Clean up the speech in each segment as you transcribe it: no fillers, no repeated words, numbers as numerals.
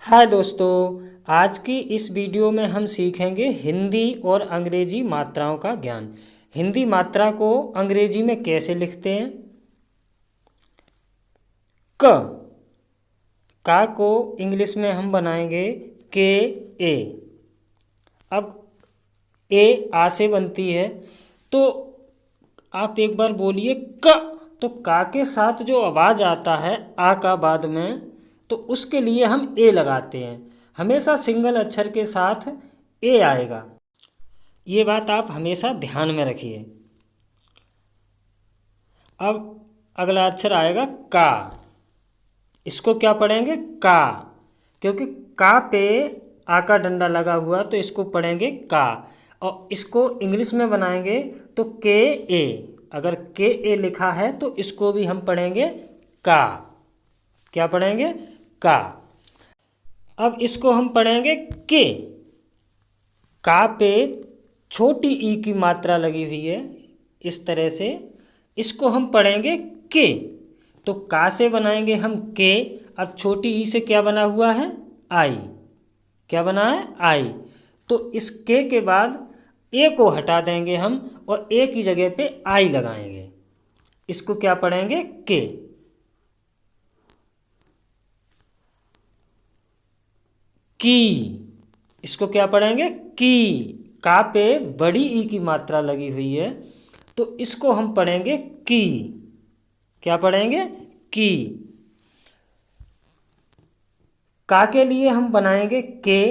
हाय दोस्तों, आज की इस वीडियो में हम सीखेंगे हिंदी और अंग्रेजी मात्राओं का ज्ञान। हिंदी मात्रा को अंग्रेजी में कैसे लिखते हैं। क का को इंग्लिश में हम बनाएंगे के ए। अब ए आ से बनती है, तो आप एक बार बोलिए क। तो का के साथ जो आवाज़ आता है आ का बाद में, तो उसके लिए हम ए लगाते हैं। हमेशा सिंगल अक्षर के साथ ए आएगा, ये बात आप हमेशा ध्यान में रखिए। अब अगला अक्षर आएगा का। इसको क्या पढ़ेंगे? का, क्योंकि का पे आ का डंडा लगा हुआ, तो इसको पढ़ेंगे का। और इसको इंग्लिश में बनाएंगे तो के ए। अगर के ए लिखा है तो इसको भी हम पढ़ेंगे का। क्या पढ़ेंगे? का। अब इसको हम पढ़ेंगे के। का पे छोटी ई की मात्रा लगी हुई है, इस तरह से इसको हम पढ़ेंगे के। तो का से बनाएंगे हम के। अब छोटी ई से क्या बना हुआ है? आई। क्या बना है? आई। तो इस के के बाद ए को हटा देंगे हम और ए की जगह पे आई लगाएंगे। इसको क्या पढ़ेंगे? के। की। इसको क्या पढ़ेंगे? की। का पे बड़ी ई की मात्रा लगी हुई है, तो इसको हम पढ़ेंगे की। क्या पढ़ेंगे? की। का के लिए हम बनाएंगे के।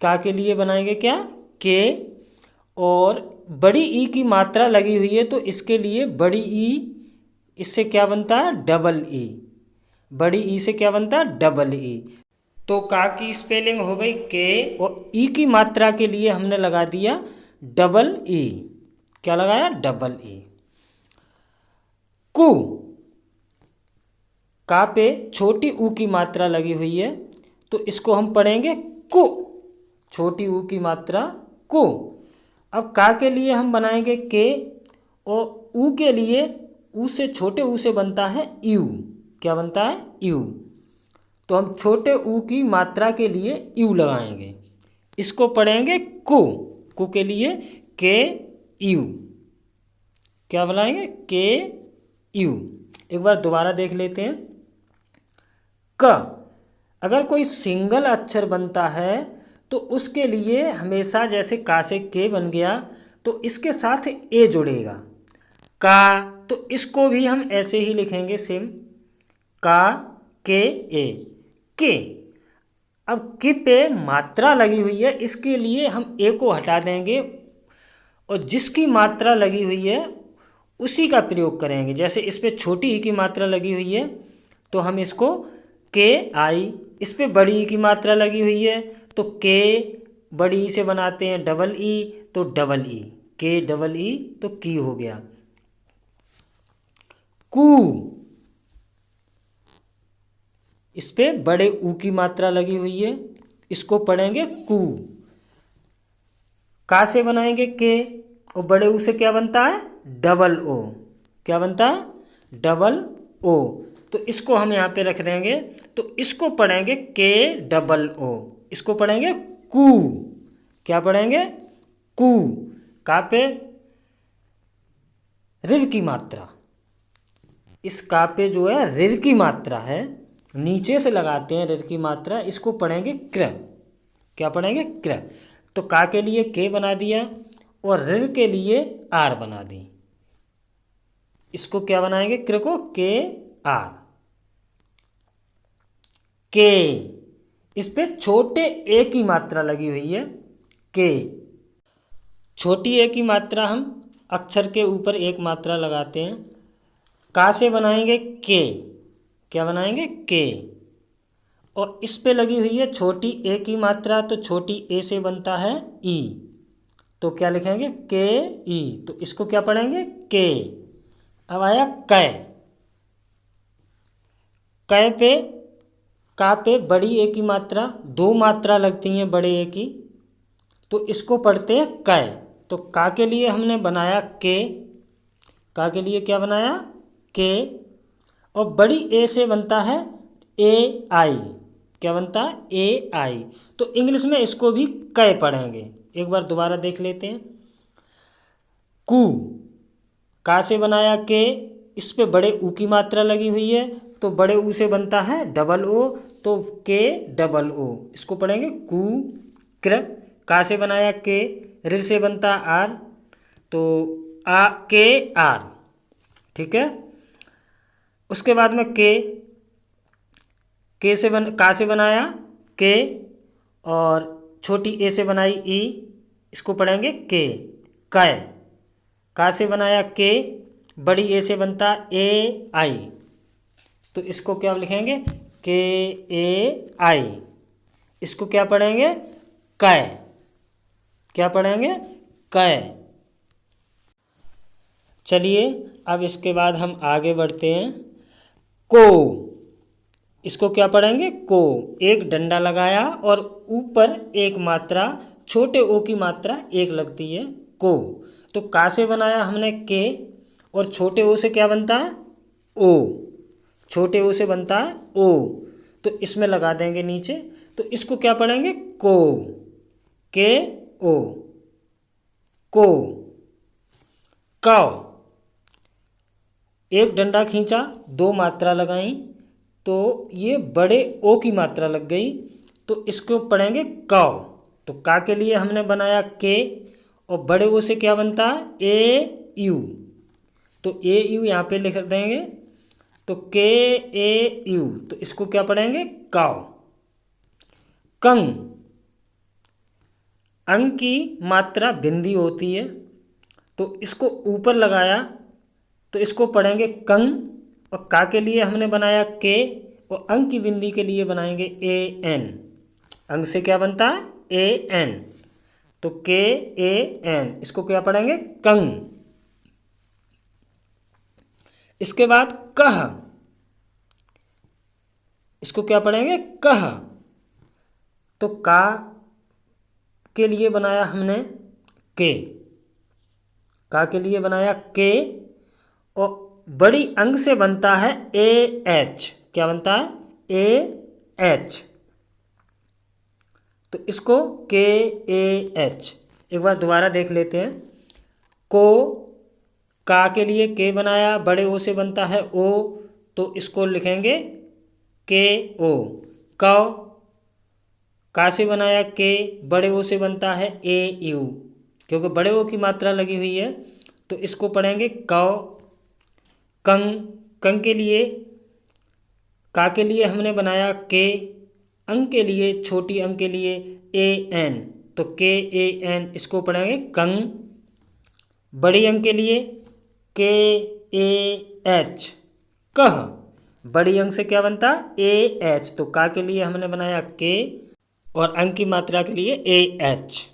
का के लिए बनाएंगे क्या? के। और बड़ी ई की मात्रा लगी हुई है, तो इसके लिए बड़ी ई, इससे क्या बनता है? Double E. बड़ी ई से क्या बनता है? Double E. तो का की स्पेलिंग हो गई के, और ई की मात्रा के लिए हमने लगा दिया डबल ई। क्या लगाया? Double E. कु। का पे छोटी ऊ की मात्रा लगी हुई है, तो इसको हम पढ़ेंगे कु। छोटी ऊ की मात्रा कु। अब का के लिए हम बनाएंगे के, और ऊ के लिए ऊ से छोटे ऊ से बनता है यू। क्या बनता है? यू। तो हम छोटे ऊ की मात्रा के लिए यू लगाएंगे। इसको पढ़ेंगे कु। कु के लिए के यू। क्या बनाएंगे? के यू। एक बार दोबारा देख लेते हैं। क। अगर कोई सिंगल अक्षर बनता है तो उसके लिए हमेशा, जैसे का से के बन गया तो इसके साथ ए जुड़ेगा। का, तो इसको भी हम ऐसे ही लिखेंगे सेम। का के ए। के। अब के पे मात्रा लगी हुई है, इसके लिए हम ए को हटा देंगे और जिसकी मात्रा लगी हुई है उसी का प्रयोग करेंगे। जैसे इस पे छोटी ई की मात्रा लगी हुई है, तो हम इसको के आई। इस पे बड़ी ई की मात्रा लगी हुई है, तो के बड़ी ई से बनाते हैं डबल ई, तो डबल ई। के डबल ई, तो की हो गया। कू। इस पे बड़े ऊ की मात्रा लगी हुई है, इसको पढ़ेंगे कू। का से बनाएंगे के, और बड़े ऊ से क्या बनता है? Double O. क्या बनता है? Double O. तो इसको हम यहाँ पे रख देंगे, तो इसको पढ़ेंगे के डबल ओ। इसको पढ़ेंगे कू। क्या पढ़ेंगे? कू। का पे ऋ की मात्रा, इस का पे जो है ऋ की मात्रा है, नीचे से लगाते हैं ऋ की मात्रा, इसको पढ़ेंगे क्र। क्या पढ़ेंगे? क्र। तो का के लिए के बना दिया और ऋ के लिए आर बना दी। इसको क्या बनाएंगे? क्र को के आर। के। इस पे छोटे ए की मात्रा लगी हुई है, के। छोटी ए की मात्रा हम अक्षर के ऊपर एक मात्रा लगाते हैं। का से बनाएंगे के। क्या बनाएंगे? के। और इस पे लगी हुई है छोटी ए की मात्रा, तो छोटी ए से बनता है ई। तो क्या लिखेंगे? के ई। तो इसको क्या पढ़ेंगे? के। अब आया कै। कै पे, का पे बड़ी ए की मात्रा, दो मात्रा लगती हैं बड़े ए की, तो इसको पढ़ते हैं कै। तो का के लिए हमने बनाया के। का के लिए क्या बनाया? के। और बड़ी ए से बनता है ए आई। क्या बनता है, ए आई। तो इंग्लिश में इसको भी कै पढ़ेंगे। एक बार दोबारा देख लेते हैं। कू, का से बनाया के, इस पे बड़े ऊ की मात्रा लगी हुई है, तो बड़े ऊ से बनता है डबल ओ, तो के डबल ओ, इसको पढ़ेंगे कू क्र। का से बनाया के, ऋ से बनता आर, तो आ के आर, ठीक है। उसके बाद में के से का से बनाया के, और छोटी ए से बनाई ई, इसको पढ़ेंगे के कै। का से बनाया के, बड़ी ए से बनता ए आई, तो इसको क्या लिखेंगे, के ए आई। इसको क्या पढ़ेंगे, कै। क्या पढ़ेंगे, कै। चलिए अब इसके बाद हम आगे बढ़ते हैं। को, इसको क्या पढ़ेंगे, को। एक डंडा लगाया और ऊपर एक मात्रा, छोटे ओ की मात्रा एक लगती है, को। तो का से बनाया हमने के, और छोटे ओ से क्या बनता है, ओ। छोटे ओ से बनता है ओ, तो इसमें लगा देंगे नीचे, तो इसको क्या पढ़ेंगे, को, के ओ, को। काव, एक डंडा खींचा, दो मात्रा लगाई, तो ये बड़े ओ की मात्रा लग गई, तो इसको पढ़ेंगे काव। तो का के लिए हमने बनाया के, और बड़े ओ से क्या बनता है, ए यू, तो ए यू यहाँ पे लिख देंगे, तो के ए यू, तो इसको क्या पढ़ेंगे, काव। कंग, अंग की मात्रा बिंदी होती है, तो इसको ऊपर लगाया, तो इसको पढ़ेंगे कंग। और का के लिए हमने बनाया के, और अंग की बिंदी के लिए बनाएंगे ए एन। अंग से क्या बनता है, ए एन, तो के ए एन, इसको क्या पढ़ेंगे, कंग। इसके बाद कह, इसको क्या पढ़ेंगे, कह। तो का के लिए बनाया हमने के, का के लिए बनाया के, और बड़ी अंग से बनता है ए एच। क्या बनता है, ए एच, तो इसको के ए एच। एक बार दोबारा देख लेते हैं। को, का के लिए के बनाया, बड़े ओ से बनता है ओ, तो इसको लिखेंगे के ओ। कौ, का से बनाया के, बड़े ओ से बनता है ए यू, क्योंकि बड़े ओ की मात्रा लगी हुई है, तो इसको पढ़ेंगे कौ। कंग, कंग के लिए, का के लिए हमने बनाया के, अंग के लिए, छोटी अंग के लिए ए एन, तो के ए एन, इसको पढ़ेंगे कंग। बड़ी अंग के लिए के ए एच, कह। बड़ी अंग से क्या बनता, ए एच, तो का के लिए हमने बनाया के, और अंग की मात्रा के लिए ए एच।